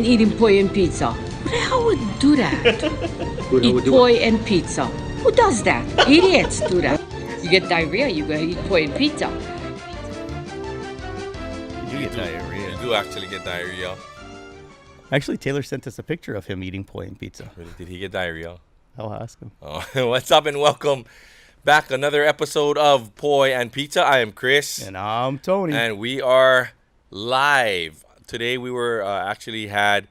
mean eating poi and pizza? Who the hell would do that? Eat poi and pizza. Who does that? Idiots do that. You get diarrhea, you go eat poi and pizza. You get diarrhea. You do actually get diarrhea. Actually, Taylor sent us a picture of him eating poi and pizza. Really? Did he get diarrhea? I'll ask him. Oh, what's up and welcome back. Another episode of Poi and Pizza. I am Chris. And I'm Tony. And we are live. Today we were actually had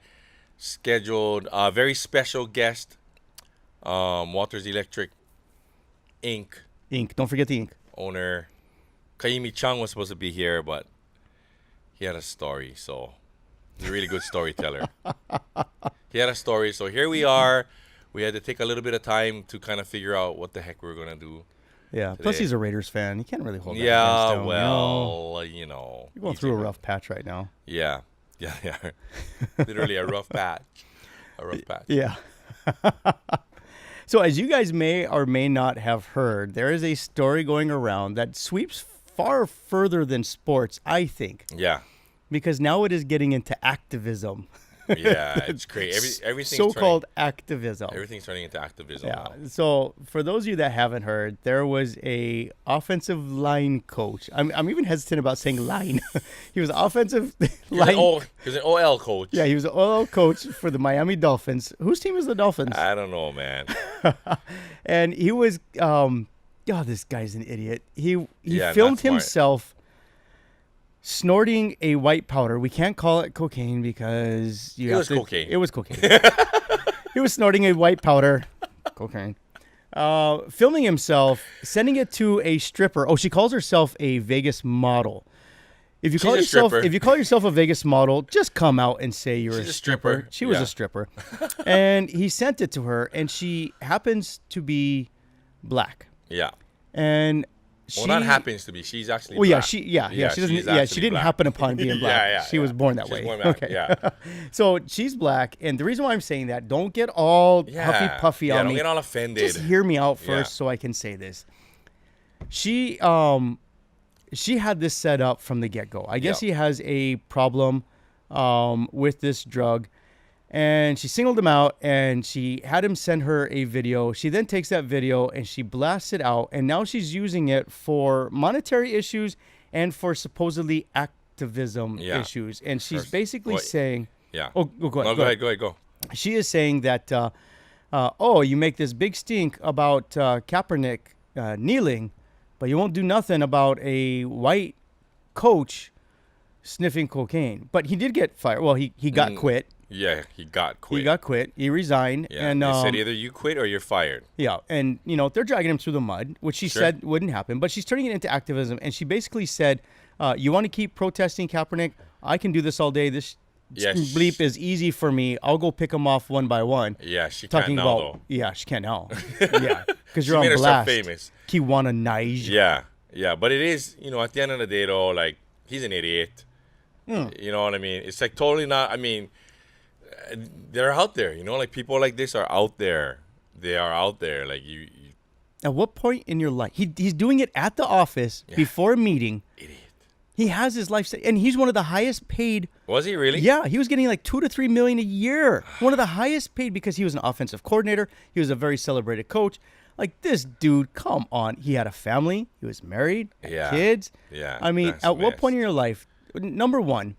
scheduled a very special guest, Walters Electric Inc. Don't forget the ink. Owner Kaimi Chung was supposed to be here, but he had a story, so he's a really good storyteller. He had a story, so here we are. We had to take a little bit of time to kind of figure out what the heck we were going to do. Yeah, today. Plus he's a Raiders fan. You can't really hold that Yeah, against him, well, You're going through a rough patch right now. Yeah. Literally a rough patch. Yeah. So as you guys may or may not have heard, there is a story going around that sweeps far further than sports, I think. Yeah. Because now it is getting into activism. Yeah, it's crazy. Everything's so-called activism. Everything's turning into activism now. So for those of you that haven't heard, there was a offensive line coach. I'm even hesitant about saying line. He was offensive line. He was an OL coach. Yeah, he was an OL coach for the Miami Dolphins. Whose team is the Dolphins? I don't know, man. And he was this guy's an idiot. He Yeah, filmed not smart. himself snorting a white powder. We can't call it cocaine because It was cocaine. It was cocaine. He was snorting a white powder, cocaine. Filming himself, sending it to a stripper. Oh, she calls herself a Vegas model. If you She's a call yourself a Vegas model, just come out and say you're She's a a stripper. stripper. She was Yeah. a stripper, and he sent it to her, and she happens to be black, Yeah. and. Well, not happens to be. She's actually Well, black. She doesn't. she's Yeah, she actually didn't black. happen upon being black. She was born that She way. was born black, Okay. yeah. So she's black, and the reason why I'm saying that, don't get all huffy puffy on don't me. get all offended. Just hear me out first, Yeah. so I can say this. She had this set up from the get go. I guess Yeah. he has a problem with this drug. And she singled him out, and she had him send her a video. She then takes that video and she blasts it out, and now she's using it for monetary issues and for supposedly activism issues. And she's basically saying, Yeah. "Oh, go ahead. Go ahead. She is saying that, you make this big stink about Kaepernick kneeling, but you won't do nothing about a white coach sniffing cocaine." But he did get fired. Well, he got quit. Yeah, he got quit. He got quit. He resigned. Yeah. And They said either you quit or you're fired. yeah, and they're dragging him through the mud, which she said wouldn't happen. But she's turning it into activism, and she basically said, "You want to keep protesting Kaepernick? I can do this all day. This bleep is easy for me. I'll go pick them off one by one." Yeah, she Talking can't now, about though. yeah, she can't now. Yeah, because you're She on made herself blast. famous. Kiwana Nige. Yeah. But it is, at the end of the day, though, like, he's an idiot. You know what I mean? It's like totally not, they're out there, like people like this are out there. They are out there. Like you At what point in your life? He's doing it at the office before a meeting. idiot. He has his life set, and he's one of the highest paid. Was he really? Yeah, he was getting like $2 to $3 million a year. One of the highest paid because he was an offensive coordinator. He was a very celebrated coach. Like, this dude, come on. He had a family. He was married. Had kids. Yeah. I mean, that's at what messed. point in your life? Number one,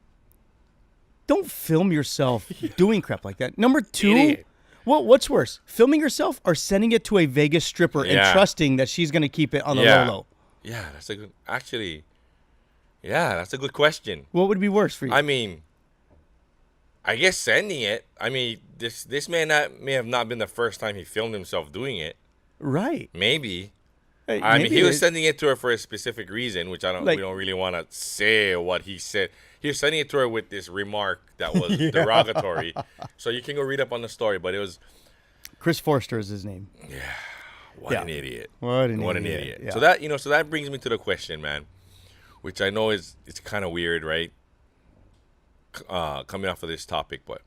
don't film yourself doing crap like that. Number two, Idiot. what's worse, filming yourself or sending it to a Vegas stripper and Yeah. trusting that she's going to keep it on the low? Yeah, that's a good question. What would be worse for you? I guess sending it. This may have not been the first time he filmed himself doing it. Right. Maybe. Hey, He maybe was sending it to her for a specific reason, which we don't really want to say what he said. He was sending it to her with this remark that was derogatory. So you can go read up on the story, but it was Chris Forster is his name. an idiot. What an idiot. idiot. Yeah. So that brings me to the question, man, which I know it's kind of weird, right? Coming off of this topic, but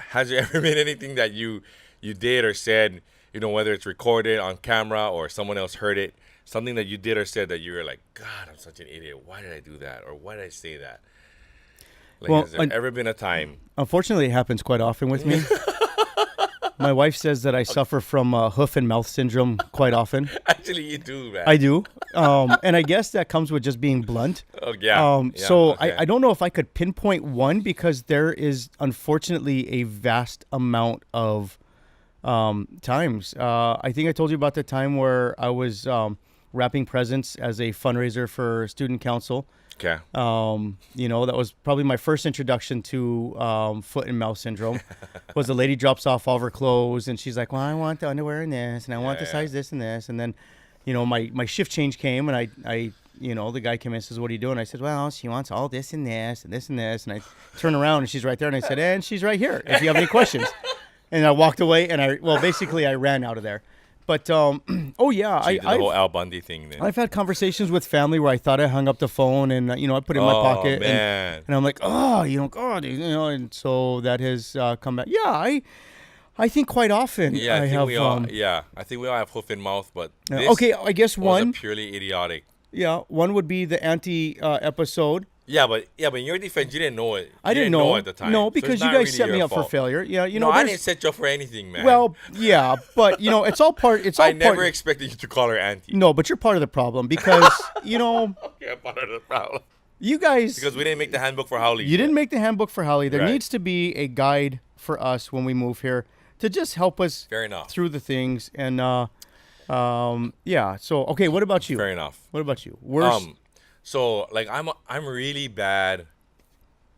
has there ever been anything that you did or said, whether it's recorded on camera or someone else heard it, something that you did or said that you were like, God, I'm such an idiot. Why did I do that? Or why did I say that? Like, Well, has there ever been a time? Unfortunately, it happens quite often with me. My wife says that I suffer from hoof and mouth syndrome quite often. Actually, you do, man. I do. And I guess that comes with just being blunt. Oh, yeah. So okay. I don't know if I could pinpoint one because there is unfortunately a vast amount of times. I think I told you about the time where I was wrapping presents as a fundraiser for student council. Okay. That was probably my first introduction to foot and mouth syndrome. Was the lady drops off all of her clothes and she's like, well, I want the underwear in this and I want the size this and this. And then, my shift change came and I the guy came in and says, what are you doing? I said, well, she wants all this and this and this and this. And I turn around and she's right there. And I said, and she's right here if you have any questions. And I walked away and I ran out of there. But, So you did the whole Al Bundy thing then. I've had conversations with family where I thought I hung up the phone and, I put it in my pocket. Man. And I'm like, God, and so that has come back. Yeah, I think quite often Yeah, I have. we all. Yeah, I think we all have hoof and mouth, but this okay, I guess was one. purely idiotic. Yeah, one would be the episode. Yeah, but in your defense, you didn't know it. I didn't know at the time. No, So because it's you not guys really set me your up for fault. failure. Yeah, No, I didn't set you up for anything, man. Well, yeah, but it's all part. It's all I never part. expected you to call her auntie. No, but you're part of the problem because You're part of the problem. you guys. Because we didn't make the handbook for Howley. You didn't make the handbook for Holly. There Right. needs to be a guide for us when we move here to just help us Fair enough. through the things. And yeah. So okay, what about you? Fair enough. What about you? Worst. So like I'm really bad,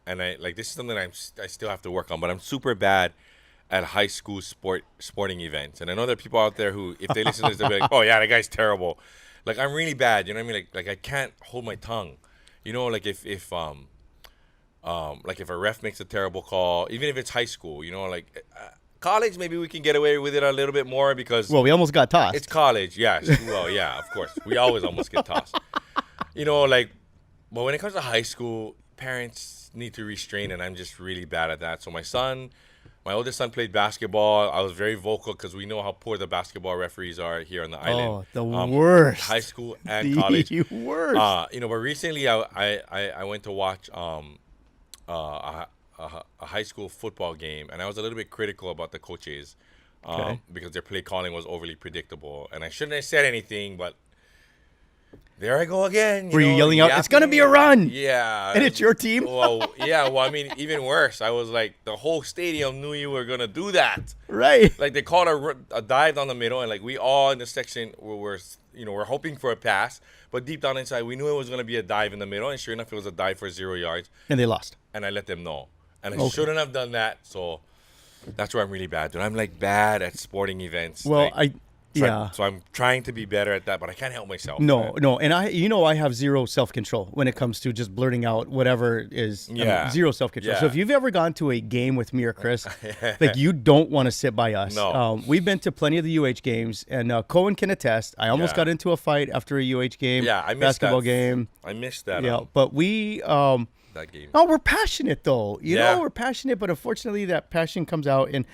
and this is something I still have to work on. But I'm super bad at high school sporting events. And I know there are people out there who, if they listen to this, they'll be like, "Oh yeah, that guy's terrible." Like I'm really bad. You know what I mean? Like I can't hold my tongue. Like if a ref makes a terrible call, even if it's high school, college, maybe we can get away with it a little bit more because well, we almost got tossed. it's college. Yes. Well, yeah, of course. We always almost get tossed. But when it comes to high school, parents need to restrain, and I'm just really bad at that. So my oldest son played basketball. I was very vocal because we know how poor the basketball referees are here on the island. Oh, the worst. High school and college. The worst. But recently I went to watch a high school football game, and I was a little bit critical about the coaches because their play calling was overly predictable. And I shouldn't have said anything, but there I go again. Were you yelling out, "It's gonna be a run"? Yeah. And it's your team? Well, yeah. Well, I mean, even worse. I was like, the whole stadium knew you were gonna do that. Right. Like they called a dive down the middle, and like we all in the section we're hoping for a pass, but deep down inside we knew it was gonna be a dive in the middle, and sure enough, it was a dive for 0 yards. And they lost. And I let them know, and I shouldn't have done that. So that's where I'm really bad, dude. I'm like bad at sporting events. Well, Yeah. So I'm trying to be better at that, but I can't help myself. No, and I have zero self-control when it comes to just blurting out whatever is. Zero self-control. Yeah. So if you've ever gone to a game with me or Chris, like you don't want to sit by us. No. We've been to plenty of the UH games, and Cohen can attest. I almost got into a fight after a UH game. Yeah, I missed basketball that. game. I missed that. Yeah, but we. That game. Oh, we're passionate though. Yeah. We're passionate, but unfortunately that passion comes out, and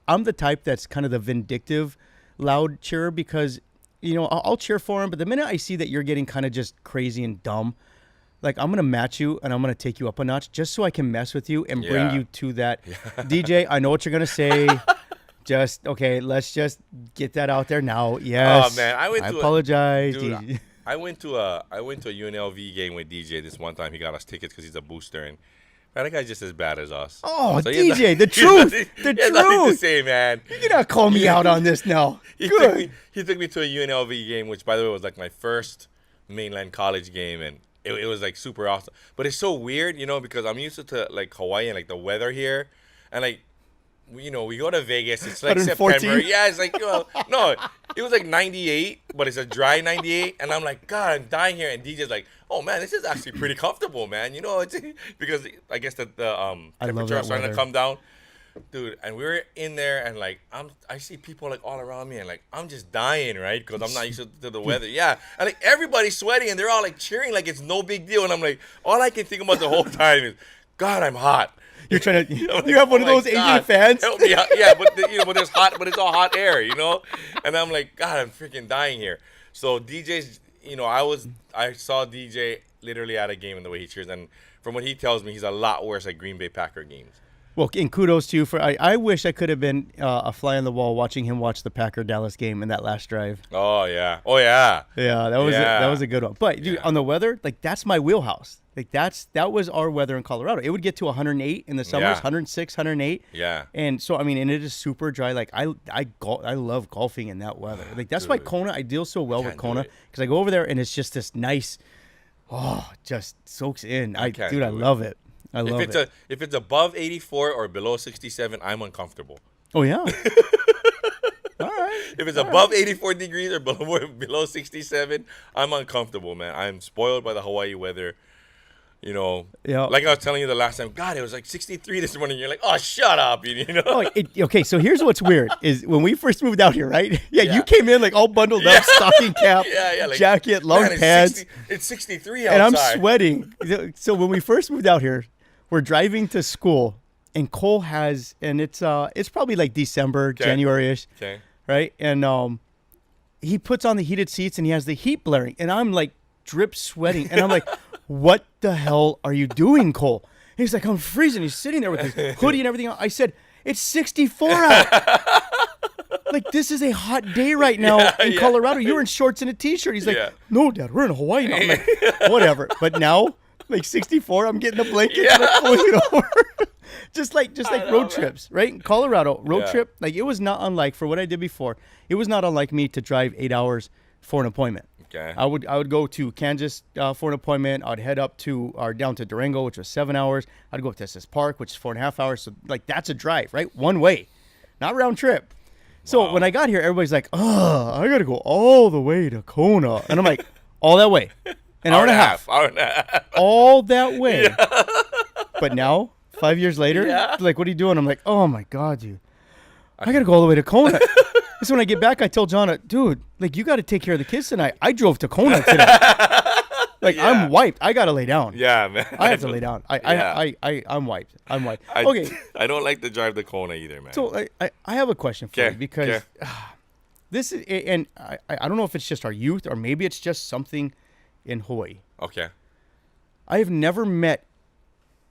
I'm the type that's kind of the vindictive loud cheer because I'll cheer for him, but the minute I see that you're getting kind of just crazy and dumb, like I'm gonna match you and I'm gonna take you up a notch just so I can mess with you and bring you to that. DJ, I know what you're gonna say. Let's just get that out there now. Yes. Oh man, I apologize. Dude, I went to a UNLV game with DJ this one time. He got us tickets because he's a booster, and man, that guy's just as bad as us. Oh, So DJ, the truth, the He has nothing to truth. say, man. You cannot call me out on this now. He Good. took me to a UNLV game, which by the way was like my first mainland college game, and it was like super awesome. But it's so weird, because I'm used to like Hawaii and like the weather here, and like we go to Vegas. It's like 114? September. Yeah, it's like no, it was like 98, but it's a dry 98, and I'm like, God, I'm dying here. And DJ's like, oh man, this is actually pretty comfortable, man. It's because I guess the temperature is starting to come down. Dude, and we were in there, and like I see people like all around me, and like I'm just dying, right? Because I'm not used to the weather. Yeah, and like everybody's sweating, and they're all like cheering, like it's no big deal. And I'm like, all I can think about the whole time is, God, I'm hot. You're trying to. You have one of those Asian fans. Help me out. Yeah, but but there's hot, but it's all hot air, And I'm like, God, I'm freaking dying here. So DJ's, I saw DJ literally at a game and the way he cheers. And from what he tells me, he's a lot worse at Green Bay Packer games. Well, and kudos to you for. I wish I could have been a fly on the wall watching him watch the Packer-Dallas game in that last drive. Oh yeah. Oh yeah. Yeah, that was a good one. But dude, on the weather, like that's my wheelhouse. Like that was our weather in Colorado. It would get to 108 in the summers, 106, 108. Yeah. And so I mean, and it is super dry. Like I love golfing in that weather. Like that's why Kona. I deal so well with Kona because I go over there and it's just this nice. Oh, just soaks in. I love it. I love it. If it's above 84 or below 67, I'm uncomfortable. Oh yeah. All right. If it's above 84 degrees or below 67, I'm uncomfortable, man. I'm spoiled by the Hawaii weather. You know, like I was telling you the last time, God, it was like 63 this morning. You're like, oh, shut up. You know? Okay, so here's what's weird is when we first moved out here, right? Yeah, you came in like all bundled up, stocking cap, like, jacket, long pants. It's 63 outside. And I'm sweating. So when we first moved out here, we're driving to school, and Cole has, and it's probably like December, January-ish, right? And he puts on the heated seats, and he has the heat blaring, and I'm like drip sweating, and I'm like, what the hell are you doing, Cole? And he's like, I'm freezing. He's sitting there with his hoodie and everything. I said, it's 64 out. Like, this is a hot day right now in Colorado. You're in shorts and a T-shirt. He's like, no, Dad, we're in Hawaii now. I'm like, whatever. But now, like 64, I'm getting the blankets and I'm pulling it over. just like road trips, right? In Colorado, road trip, like it was not unlike, for what I did before, it was not unlike me to drive 8 hours for an appointment. Okay. I would go to Kansas for an appointment. I'd head up down to Durango, which was 7 hours. I'd go to Estes Park, which is 4.5 hours. So like that's a drive, right? One way, not round trip. So when I got here, everybody's like, "Oh, I gotta go all the way to Kona," and I'm like, "All that way, an hour and a half, all that way." Yeah. But now, 5 years later, like, what are you doing? I'm like, "Oh my God, dude, I gotta go all the way to Kona." So when I get back, I tell John, dude, like, you got to take care of the kids tonight. I drove to Kona today. Like, I'm wiped. I got to lay down. Yeah, man. I have to lay down. I'm wiped. Okay. I don't like to drive to Kona either, man. So I have a question for you because this is, and I don't know if it's just our youth or maybe it's just something in Hawaii. Okay. I have never met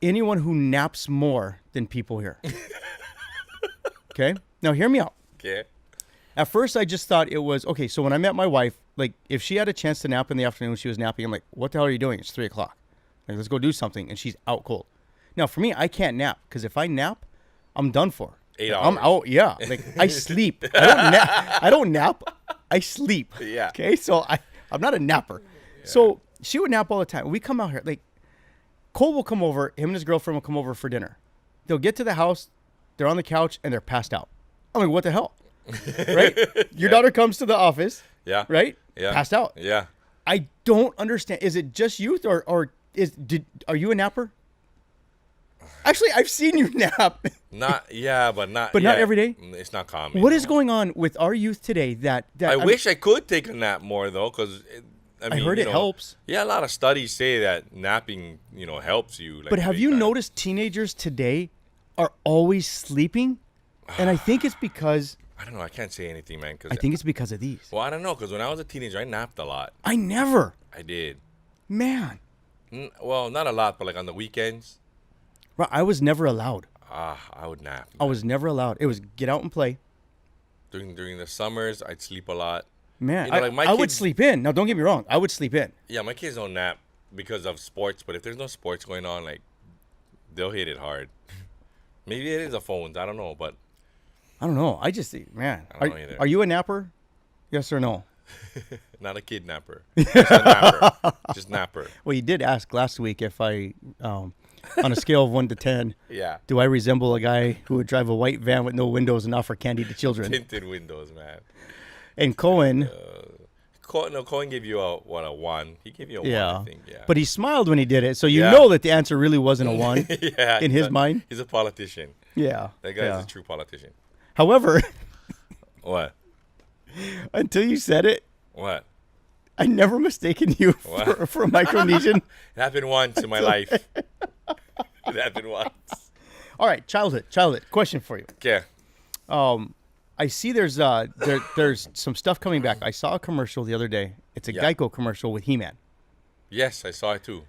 anyone who naps more than people here. Okay? Now, hear me out. Okay. At first, I just thought it was, okay, so when I met my wife, like, if she had a chance to nap in the afternoon, she was napping, I'm like, what the hell are you doing? It's 3 o'clock. Like, let's go do something. And she's out cold. Now, for me, I can't nap, because if I nap, I'm done for. 8 hours. I'm out, yeah. Like, I sleep. I don't nap. I sleep. Yeah. Okay? So, I'm not a napper. Yeah. So, she would nap all the time. We come out here, like, Cole will come over, him and his girlfriend will come over for dinner. They'll get to the house, they're on the couch, and they're passed out. I'm like, what the hell? Right? Your daughter comes to the office. Yeah. Right? Yeah. Passed out. Yeah. I don't understand. Is it just youth or are you a napper? Actually, I've seen you nap. But not every day? It's not common. What is going on with our youth today that I wish I could take a nap more though, because I heard it helps. Yeah, a lot of studies say that napping, helps you. Like, but have you noticed teenagers today are always sleeping? And I think it's because I don't know. I can't say anything, man. I think it's because of these. Well, I don't know, because when I was a teenager, I napped a lot. I never. I did. Man. Well, not a lot, but like on the weekends. Right, I was never allowed. I would nap. Man. I was never allowed. It was get out and play. During the summers, I'd sleep a lot. Man, I would sleep in. Now, don't get me wrong. I would sleep in. Yeah, my kids don't nap because of sports, but if there's no sports going on, like, they'll hit it hard. Maybe it is the phones. I don't know, but. I don't know. I just think, man. I don't know either. Are you a napper? Yes or no? Not a kidnapper. Just a napper. Just napper. Well, you did ask last week if I, on a scale of 1 to 10, do I resemble a guy who would drive a white van with no windows and offer candy to children? Tinted windows, man. And Cohen. Cohen gave you a 1. He gave you a 1, I think. Yeah. But he smiled when he did it, so you know that the answer really wasn't a 1 in his mind. He's a politician. Yeah. That guy's a true politician. However. What? Until you said it. What? I never mistaken you for a Micronesian. It happened once in my life. It happened once. All right, childhood. Question for you. Okay. I see there's some stuff coming back. I saw a commercial the other day. It's a Geico commercial with He-Man. Yes, I saw it too.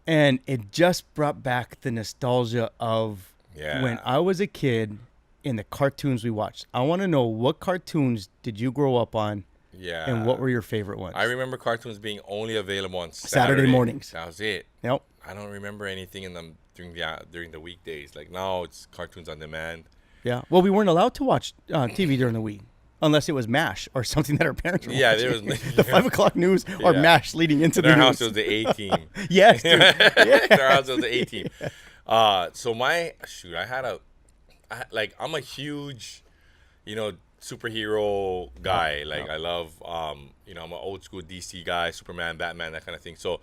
And it just brought back the nostalgia of when I was a kid and the cartoons we watched. I want to know, what cartoons did you grow up on? Yeah. And what were your favorite ones? I remember cartoons being only available on Saturday mornings. That was it. Yep. I don't remember anything in them during the weekdays. Like now, it's cartoons on demand. Yeah. Well, we weren't allowed to watch TV during the week unless it was MASH or something that our parents were watching. There was the 5 o'clock news or MASH leading into the news. In our news. house, it was the A team. Yes, dude. Yeah. In our house, it was the A team. So I'm a huge, superhero guy. I love, I'm an old school DC guy, Superman, Batman, that kind of thing. So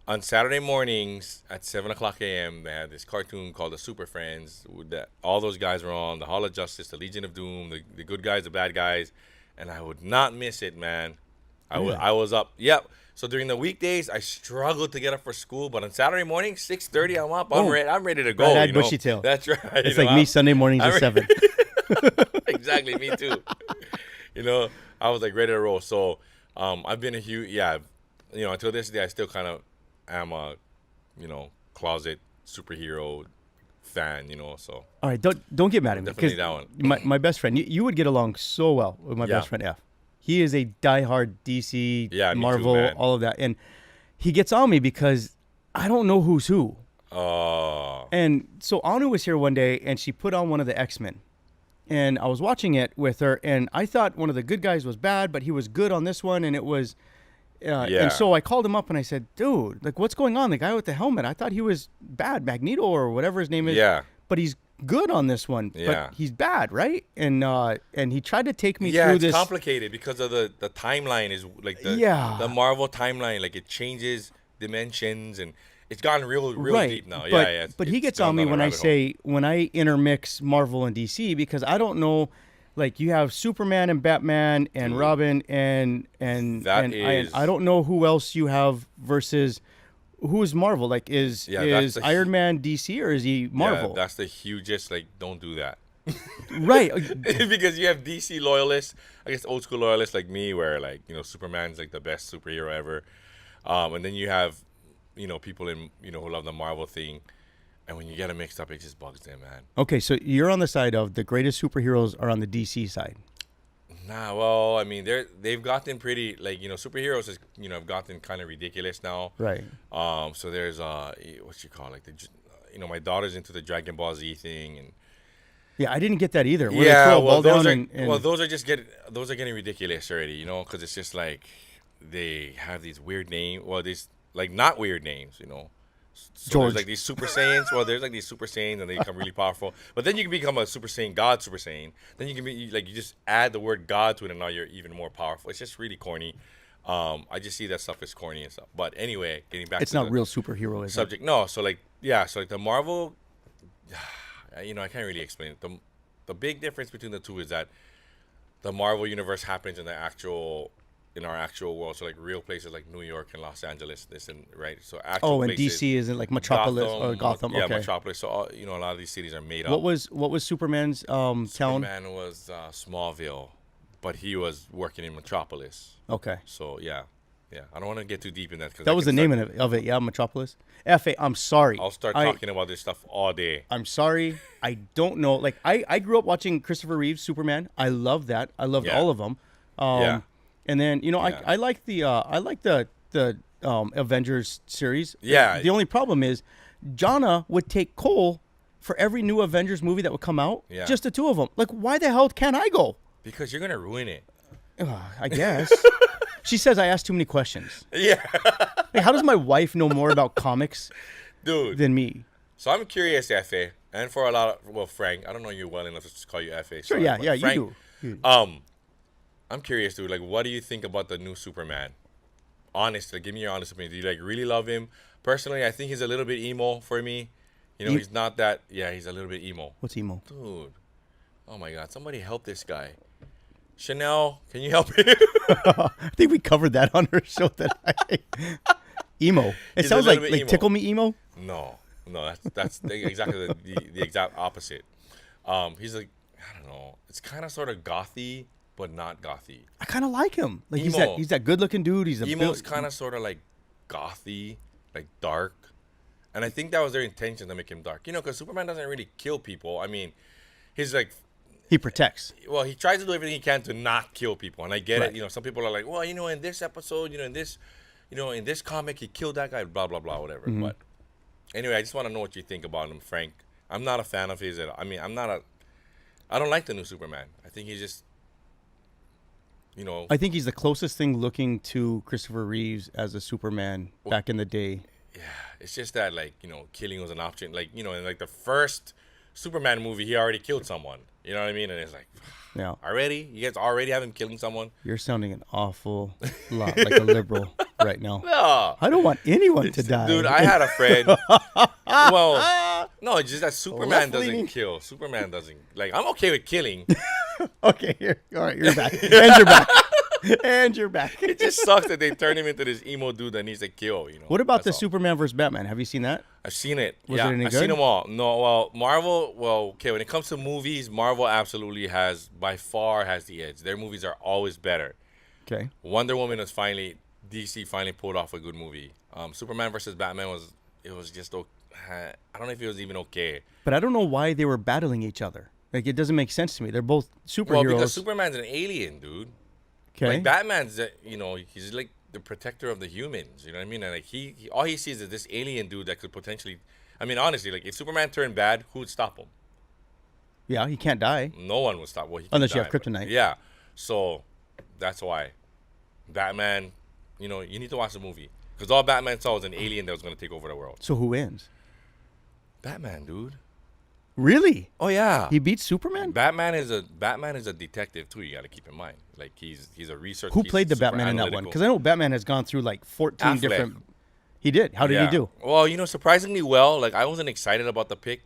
on Saturday mornings at 7 o'clock a.m., they had this cartoon called the Superfriends. That all those guys were on, the Hall of Justice, the Legion of Doom, the good guys, the bad guys, and I would not miss it, man. I was up. Yep. So during the weekdays, I struggled to get up for school, but on Saturday morning, 6:30, I'm up. I'm ready to go. Red-eyed bushy tail. That's right. It's like me Sunday mornings at 7. Exactly, me too. I was like ready to roll. So I've been a huge, until this day, I still kind of am a, closet superhero fan, so. All right, don't get mad at me. Definitely that one. My best friend, you would get along so well with my best friend F. He is a diehard DC, Marvel, me too, all of that. And he gets on me because I don't know who's who. Oh. And so Anu was here one day, and she put on one of the X-Men. And I was watching it with her, and I thought one of the good guys was bad, but he was good on this one, and it was... And so I called him up, and I said, dude, what's going on? The guy with the helmet, I thought he was bad, Magneto or whatever his name is. Yeah. But he's good on this one. Yeah. But he's bad, right? And he tried to take me through this. It's complicated because of the timeline is the Marvel timeline. It changes dimensions, and it's gotten real deep now. But he gets on me when I intermix Marvel and DC, because I don't know. You have Superman and Batman and Robin and I don't know who else you have versus who is Marvel. Is Iron Man DC or is he Marvel? Yeah, that's the hugest. Don't do that. Right. Because you have DC loyalists, I guess old school loyalists like me, where Superman's the best superhero ever, and then you have people who love the Marvel thing. And when you get them mixed up, it just bugs them, man. Okay, so you're on the side of the greatest superheroes are on the DC side. Nah, well, I mean, they've gotten pretty, superheroes have gotten kind of ridiculous now. Right. So there's my daughter's into the Dragon Ball Z thing, and yeah, I didn't get that either. Those are getting ridiculous already, because it's just they have these weird names. Well, these not weird names, So there's these Super Saiyans. Well, there's these Super Saiyans, and they become really powerful. But then you can become a Super Saiyan God, Super Saiyan. Then you can be you just add the word God to it, and now you're even more powerful. It's just really corny. I just see that stuff as corny and stuff. But anyway, getting back. It's to not real superhero, is subject. It? No. So the Marvel. I can't really explain it. The big difference between the two is that the Marvel universe happens in our actual world, so real places like New York and Los Angeles, right. So actual and places, DC isn't Metropolis or Gotham. Yeah, okay. Metropolis. So a lot of these cities are made up. What was Superman's town? Superman was Smallville, but he was working in Metropolis. Okay. So yeah. I don't want to get too deep in that because that was the name of it. Yeah, Metropolis. I'm sorry. I'll start talking about this stuff all day. I'm sorry. I don't know. I grew up watching Christopher Reeve's Superman. I loved that. I loved all of them. And then I like the Avengers series. Yeah. The only problem is, Jonna would take Cole for every new Avengers movie that would come out. Yeah. Just the two of them. Why the hell can't I go? Because you're gonna ruin it. I guess. She says I ask too many questions. Yeah. How does my wife know more about comics, than me? So I'm curious, F.A., and for a lot of Frank. I don't know you well enough to just call you F.A. Sure. Yeah. Frank, you do. I'm curious, dude. What do you think about the new Superman? Honestly, give me your honest opinion. Do you really love him? Personally, I think he's a little bit emo for me. He's not that. Yeah, he's a little bit emo. What's emo? Dude. Oh my God! Somebody help this guy. Chanel, can you help him? I think we covered that on her show emo. It sounds like emo. Tickle Me emo. No, that's exactly the exact opposite. He's I don't know. It's kind of sort of gothy, but not gothy. I kind of like him. He's that good looking dude. He's emo's kind of sort of gothy, like dark. And I think that was their intention to make him dark. You know, because Superman doesn't really kill people. I mean, he's like, He protects. well, he tries to do everything he can to not kill people. And I get Right. it. You know, some people are like, well, you know, in this episode, you know, in this comic, he killed that guy, blah, blah, blah, whatever. Mm-hmm. But anyway, I just want to know what you think about him, Frank. I'm not a fan of his. I mean, I don't like the new Superman. I think he's just, you know. I think he's the closest thing looking to Christopher Reeves as a Superman back in the day. Yeah, it's just that, like, you know, killing was an option. Like, you know, in like the first Superman movie, he already killed someone. You know what I mean? And it's like, Yeah. already? You guys already have him killing someone? You're sounding an awful lot like a liberal right now. No. I don't want anyone to die. Dude, I had a friend. Well, no, it's just that Superman Left-leaning. doesn't kill. Superman doesn't. Like, I'm okay with killing. Okay, here. All right, you're back. And you're back. And you're back. It just sucks that they turn him into this emo dude that needs to kill, you know. What about the That's all. Superman versus Batman? Have you seen that? I've seen it. Was yeah, it any I've good? seen them all. No, well, Marvel, okay, when it comes to movies, Marvel absolutely by far has the edge. Their movies are always better. Okay. Wonder Woman was DC finally pulled off a good movie. Superman versus Batman was just, I don't know if it was even okay. But I don't know why they were battling each other. Like, it doesn't make sense to me. They're both superheroes. Well, because Superman's an alien, dude. Okay. Like, Batman's, you know, he's like the protector of the humans. You know what I mean? And like he all he sees is this alien dude that could potentially. I mean, honestly, like if Superman turned bad, who would stop him? Yeah, he can't die. No one would stop. Well, he Unless can you have die, but- kryptonite. Yeah. So that's why Batman. You know, you need to watch the movie because all Batman saw was an alien that was going to take over the world. So who wins? Batman, dude. Really? Oh yeah. He beats Superman? Batman is a detective too. You got to keep in mind. Like he's a researcher. Who played the Batman in that one? Because I know Batman has gone through like 14 Affleck. different. He did. How did he do? Well, you know, surprisingly well. Like I wasn't excited about the pick.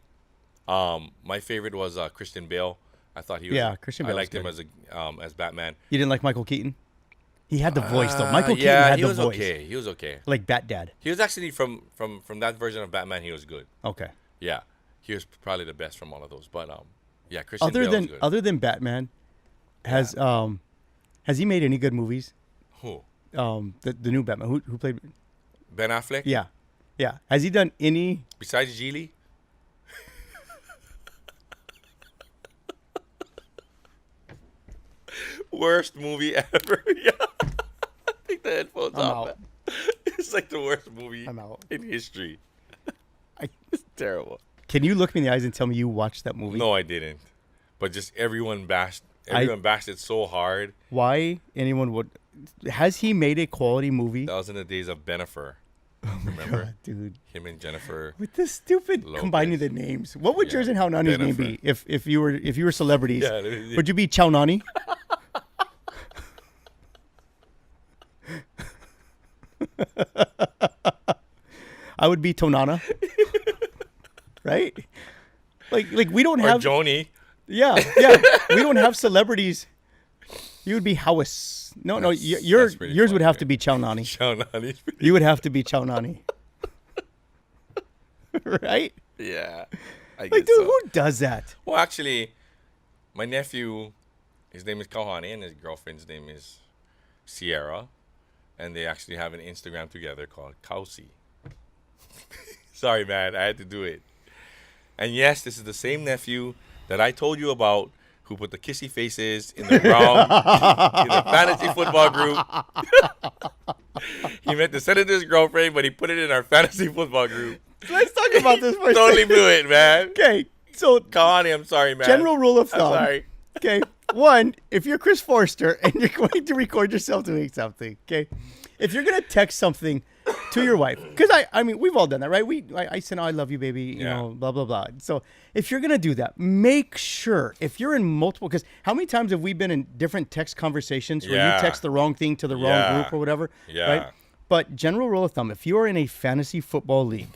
My favorite was Christian Bale. I thought he was. Yeah, Christian Bale I liked was him as Batman. You didn't like Michael Keaton? He had the voice though. Michael Keaton yeah, had he the was voice. okay. He was okay. Like Bat Dad. He was actually from that version of Batman. He was good. Okay. Yeah, he was probably the best from all of those. But yeah, Christian Bale was good. Other than Batman, has he made any good movies? Who? The new Batman. Who played? Ben Affleck. Yeah. Has he done any? Besides Geely. Worst movie ever. Yeah. Take the headphones I'm off. out. Man. It's like the worst movie I'm out. in history. I, It's terrible. can you look me in the eyes and tell me you watched that movie? No, I didn't. But just everyone bashed it so hard. Why anyone would? Has he made a quality movie? That was in the days of Bennifer. Remember? God, dude. Him and Jennifer. With this stupid Lopez. combining the names. What would Yeah. yours and How Nani's name Bennifer. be if you were celebrities? Yeah, Would you be Chow Nani? I would be Tonana. Right? Like we don't Or have Joni. Yeah. We don't have celebrities. You would be Howis. No, That's yours pretty would funny, have right? to be Chow Nani. Nani's pretty. You would have to be Chow Nani. Right? Yeah. I Like, guess dude, so. who does that? Well, actually, my nephew, his name is Kahani, and his girlfriend's name is Sierra, and they actually have an Instagram together called Kausi. Sorry, man, I had to do it. And yes, this is the same nephew that I told you about, who put the kissy faces in the wrong in the fantasy football group. He meant to send it to his girlfriend, but he put it in our fantasy football group. Let's talk about this for a Totally second. blew it, man. Okay, so Kahani, I'm sorry, man. general rule of I'm thumb. sorry. Okay, one, if you're Chris Forrester and you're going to record yourself doing something, okay, if you're gonna text something to your wife, because I mean we've all done that, right? I said, oh, I love you, baby, you Yeah. know, blah blah blah. So if you're gonna do that, make sure if you're in multiple, because how many times have we been in different text conversations where Yeah. you text the wrong thing to the wrong Yeah. group or whatever, Yeah. right? But general rule of thumb, if you are in a fantasy football league,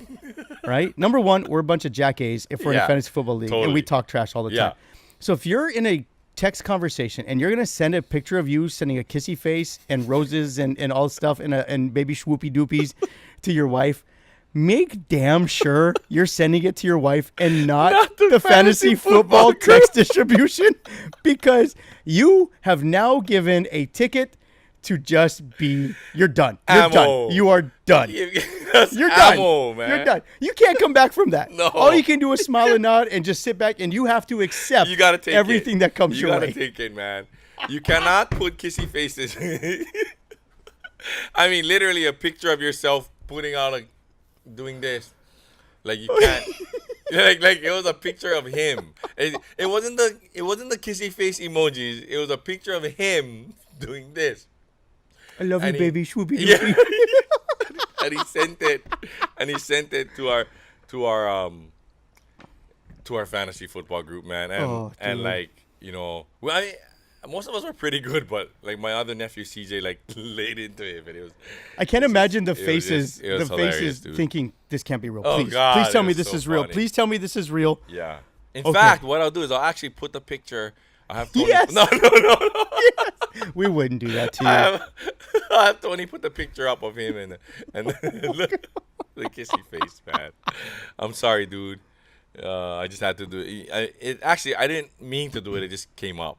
right? Number one, we're a bunch of jackays if we're in Yeah, a fantasy football league and totally. we talk trash all the Yeah. time. So if you're in a text conversation and you're gonna send a picture of you sending a kissy face and roses and all stuff and baby swoopy doopies to your wife, make damn sure you're sending it to your wife and not the fantasy football text distribution, because you have now given a ticket to just be, you're done. You're Ammo. done. You are done. That's You're ammo, done. man. You're done. You can't come back from that. No. All you can do is smile and nod and just sit back, and you have to accept You gotta take everything that comes You your gotta way. take it, man. You cannot put kissy faces. I mean, literally a picture of yourself putting out doing this. Like you can't. like it was a picture of him. It wasn't the kissy face emojis. It was a picture of him doing this. I love And you, baby. Shwooby Yeah. dooby. And he sent it to our fantasy football group, man. And dude. like, you know, well, I mean, most of us were pretty good, but like my other nephew CJ like laid into it, but it was. I can't imagine the it was faces, just- it was the hilarious, faces dude. thinking this can't be real. Oh, Please, God, please tell it me was this so is real. funny. Please tell me this is real. Yeah. In Okay. fact, what I'll do is I'll actually put the picture. I have Tony. Yes. No. We wouldn't do that to you. I have Tony put the picture up of him and the kissy face, man. I'm sorry, dude. I just had to do it. I didn't mean to do it. It just came up.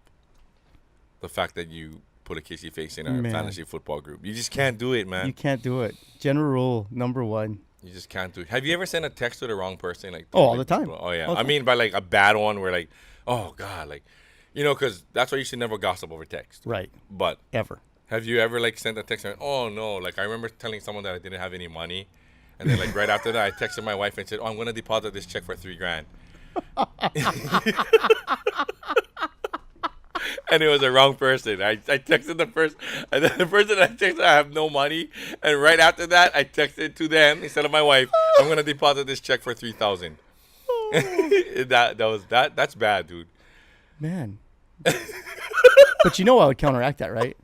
The fact that you put a kissy face in our Man. fantasy football group. You just can't do it, man. You can't do it. General rule number 1. You just can't do it. Have you ever sent a text to the wrong person? Like, all the time. Oh, yeah. All the I time. mean, by like a bad one where like, oh, God, like, you know, because that's why you should never gossip over text. Right. But Ever. have you ever like sent a text and, oh, no, like I remember telling someone that I didn't have any money. And then like right after that, I texted my wife and said, oh, I'm going to deposit this check for $3,000. And it was the wrong person. I texted the person, and then the person I texted, I have no money. And right after that, I texted to them instead of my wife, I'm gonna deposit this check for $3,000. That's bad, dude. Man. But you know I would counteract that, right?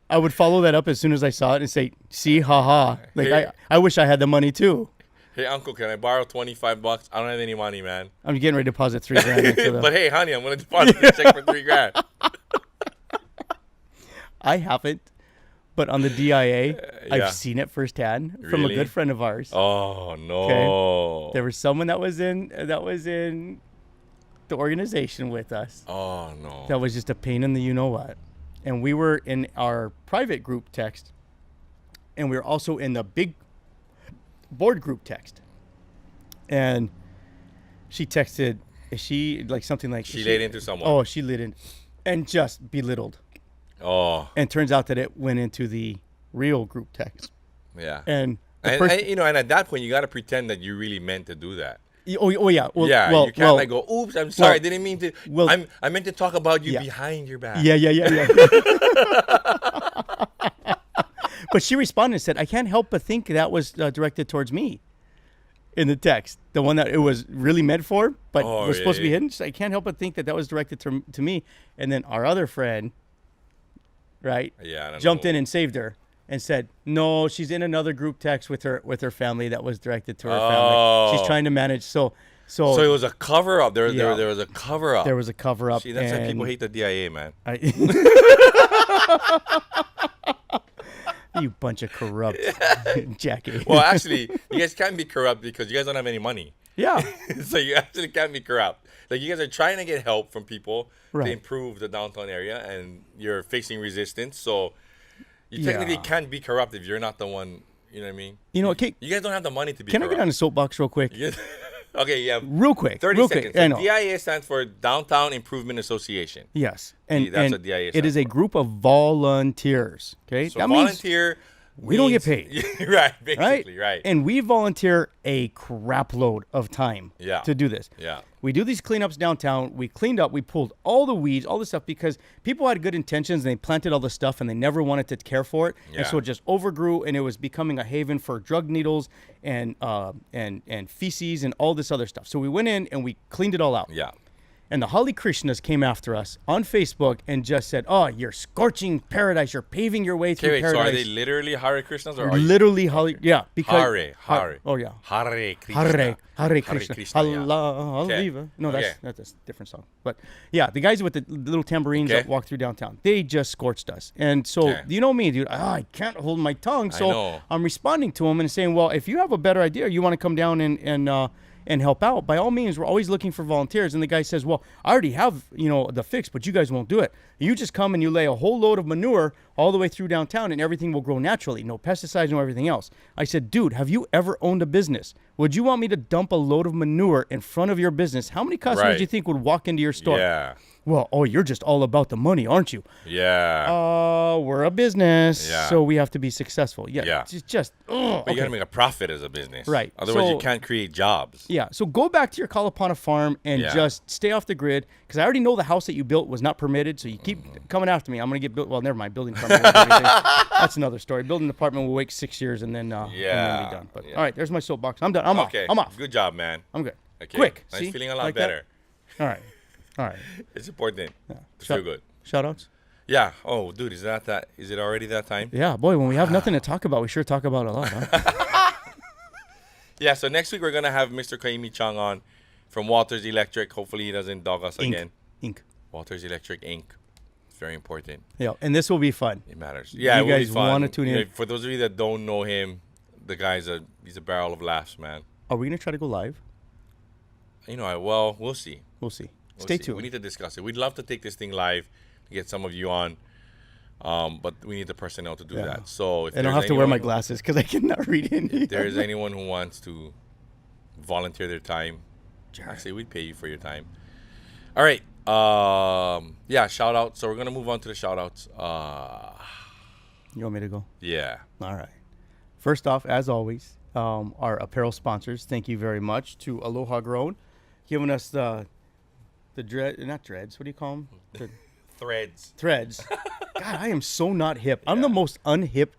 I would follow that up as soon as I saw it and say, see, haha. Like, Hey. I wish I had the money too. Hey, uncle, can I borrow $25? I don't have any money, man. I'm getting ready to deposit $3,000 into the... But hey, honey, I'm gonna deposit this check for $3,000. I haven't, but on the DIA, yeah. I've seen it firsthand from a Really? good friend of ours. Oh no. There was someone that was in the organization with us Oh no. that was just a pain in the you know what, and we were in our private group text, and we were also in the big board group text, and she texted, she like something like She laid into someone. Oh, she lit in, and just belittled. Oh. And turns out that it went into the real group text. Yeah. And the And, person, you know, and at that point, you got to pretend that you really meant to do that. oh yeah. Well, Yeah, well, you can't well, like go, oops, I'm sorry, well, I didn't mean to. well, I meant to talk about you yeah. behind your back. Yeah. But she responded and said, I can't help but think that was directed towards me in the text. The one that it was really meant for, but Oh, was yeah, supposed to be yeah. hidden. So I can't help but think that was directed to me. And then our other friend, right, Yeah, I don't jumped know. in and saved her and said, no, she's in another group text with her family that was directed to her family. She's Oh. trying to manage. So So it was a cover up. There Yeah. was a cover up. there was a cover up. See, that's why people and hate the DIA, man. You bunch of corrupt Jackie. Well, actually, you guys can't be corrupt because you guys don't have any money. Yeah. So you actually can't be corrupt. Like you guys are trying to get help from people Right. to improve the downtown area, and you're facing resistance. So you Yeah. technically can't be corrupt if you're not the one. You know what I mean? You know, okay, You guys don't have the money to be can I corrupt. get on a soapbox real quick? You- okay, yeah. Real quick. 30 real seconds. quick. I So know. DIA stands for Downtown Improvement Association. Yes. See, And, that's and what DIA it is stands a group of volunteers. Okay. So that means volunteer. we don't get means- paid. right, right? basically, right. And we volunteer a crap load of time Yeah. to do this. Yeah. We do these cleanups downtown. We cleaned up. We pulled all the weeds, all the stuff, because people had good intentions and they planted all the stuff and they never wanted to care for it. Yeah. And so it just overgrew and it was becoming a haven for drug needles and feces and all this other stuff. So we went in and we cleaned it all out. Yeah. And the Hare Krishnas came after us on Facebook and just said, "Oh, you're scorching paradise. You're paving your way through Okay, wait, so paradise." are they literally Hare Krishnas or are you? Literally, yeah, because Hare. Oh yeah, Hare Krishna. Hare Krishna. yeah. Allah, Okay. Aliva. No, Okay. that's a different song. But yeah, the guys with the little tambourines Okay. that walk through downtown, they just scorched us. And so Okay. you know me, dude. I can't hold my tongue, so know. I'm responding to them and saying, "Well, if you have a better idea, you want to come down and help out, by all means, we're always looking for volunteers. And the guy says, well, I already have, the fix, but you guys won't do it. You just come and you lay a whole load of manure all the way through downtown and everything will grow naturally. No pesticides, no everything else. I said, dude, have you ever owned a business? Would you want me to dump a load of manure in front of your business? How many customers do you think would walk into your store? Yeah. Well, you're just all about the money, aren't you? Yeah. We're a business, Yeah. so we have to be successful. Yeah. But you gotta make a profit as a business. Right. Otherwise, So- you can't create jobs. Yeah, so go back to your Kalapana farm and just stay off the grid, because I already know the house that you built was not permitted, so you keep coming after me. I'm going to get built. Well, never mind. Building department. That's another story. Building department will wait 6 years and then, and then be done. But all right, there's my soapbox. I'm done. I'm off. I'm off. Good job, man. I'm good. Okay. Quick. Nice, See? feeling a lot Like better. That? All right. It's important to feel good. Shout outs? Yeah. Oh, dude, is it already that time? Yeah, boy, when we have nothing to talk about, we sure talk about a lot, huh? Yeah, so next week we're going to have Mr. Kaimi Chang on from Walters Electric. Hopefully he doesn't dog us again. Ink. Walters Electric Inc. It's very important. Yeah, and this will be fun. It matters. Yeah, You it will guys be fun. wanna tune in. For those of you that don't know him, the guy's he's a barrel of laughs, man. Are we going to try to go live? We'll see. We'll see. We'll Stay see. tuned. We need to discuss it. We'd love to take this thing live to get some of you on, but we need the personnel to do that. So if And I'll there's have to wear my anyone- glasses because I cannot read any. If there is anyone who wants to volunteer their time, I say we'd pay you for your time. All right. Shout out. So we're gonna move on to the shout outs. You want me to go? Yeah. All right. First off, as always, our apparel sponsors, thank you very much to Aloha Grown, giving us the not dreads, what do you call them? The threads. God, I am so not hip. I'm the most unhip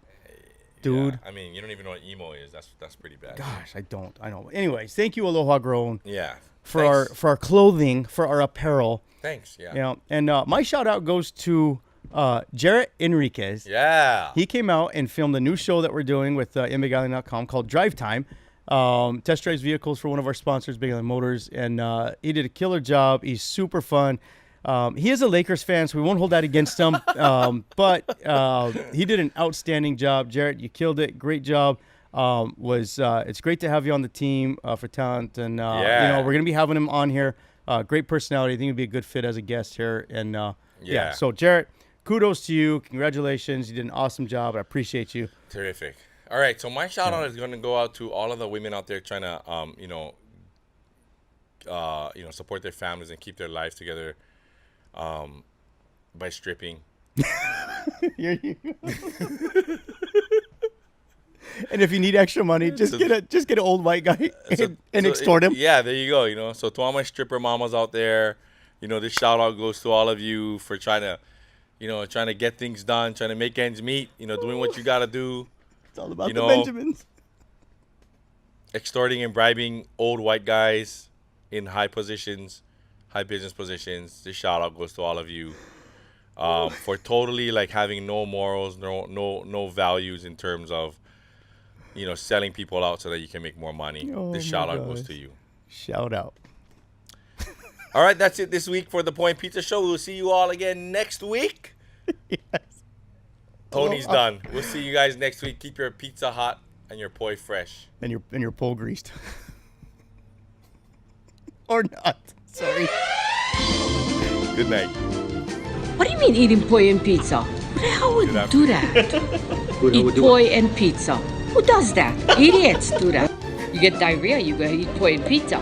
dude. Yeah, I mean, you don't even know what emo is. That's pretty bad. Gosh, I don't. I know. Anyways, thank you, Aloha Grown. Yeah. For Thanks. our clothing, for our apparel. Thanks. Yeah. You know, and my shout out goes to Jarrett Enriquez. Yeah. He came out and filmed a new show that we're doing with MBigIsland.com called Drive Time. Test drives vehicles for one of our sponsors, Big Island Motors, and he did a killer job. He's super fun. He is a Lakers fan, so we won't hold that against him. But he did an outstanding job. Jarrett, you killed it. Great job. It's great to have you on the team for talent, and we're gonna be having him on here. Great personality. I think he'd be a good fit as a guest here. And so Jarrett, kudos to you. Congratulations. You did an awesome job. I appreciate you. Terrific. All right, so my shout out is going to go out to all of the women out there trying to, support their families and keep their lives together, by stripping. And if you need extra money, just get an old white guy and extort him. Yeah, there you go. So to all my stripper mamas out there, this shout out goes to all of you for trying to get things done, trying to make ends meet. Doing what you got to do. It's all about the Benjamins. Extorting and bribing old white guys in high positions, high business positions. This shout out goes to all of you for totally having no morals, no values in terms of selling people out so that you can make more money. This shout out goes to you. Shout out. All right, that's it this week for the Point Pizza Show. We'll see you all again next week. Yes. Tony's done. We'll see you guys next week. Keep your pizza hot and your poi fresh. And your pole greased. Or not. Sorry. Good night. What do you mean eating poi and pizza? Who the hell would do that? Eat poi and pizza. Who does that? Idiots do that. You get diarrhea, you go eat poi and pizza.